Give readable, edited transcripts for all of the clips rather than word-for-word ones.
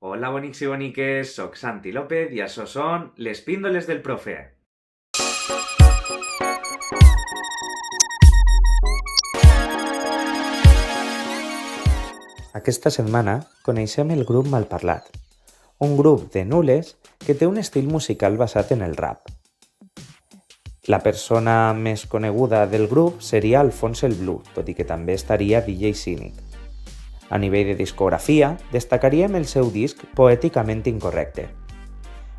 Hola bonics i boniques, soc Santi López i això són les píndoles del profe. Aquesta setmana coneixem el grup Malparlat, un grup de nules que té un estil musical basat en el rap. La persona més coneguda del grup seria Alfons el Blue, tot i que també estaria DJ Cínic. A nivell de discografia, destacaríem el seu disc Poèticament Incorrecte.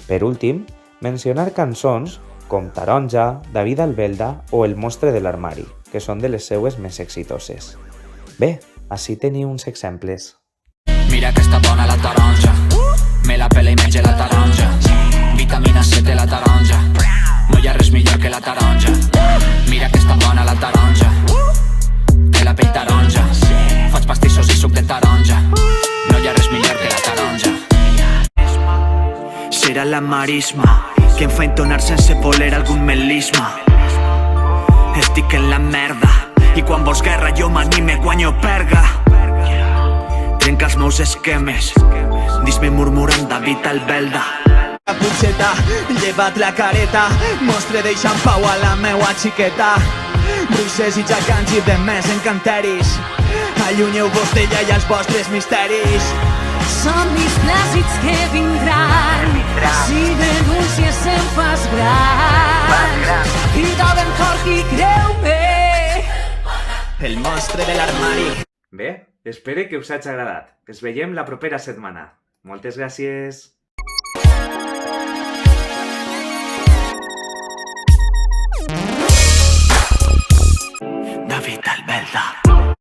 Per últim, mencionar cançons com Taronja, David Albelda o El monstre de l'armari, que són de les seues més exitoses. Bé, ací teniu uns exemples. Mira que està bona la taronja, me la pela i menja la taronja. Vitamina C té la taronja, no hi ha res millor que la taronja. Mira que està bona la taronja, té la pell taronja. Faig pastissos i suc de taronja, no hi ha res millor que la taronja. Serà la marisma que em fa entonar sense voler algun melisma. Estic en la merda i quan vols guerra jo m'anime, guanyo perga. Trenca els meus esquemes, dis-me murmurant David Albelda. La putxeta, lleva't la careta, mostre deixa en pau a la meua xiqueta. Bruixes i gegants i de més encanteris, allunyeu-vos d'ella i els vostres misteris. Són mis plàcids que vindran, si denúncies em fas gran. I de ben fort i creu-me, El monstre de l'armari. Bé, espero que us hagi agradat. Ens veiem la propera setmana. Moltes gràcies!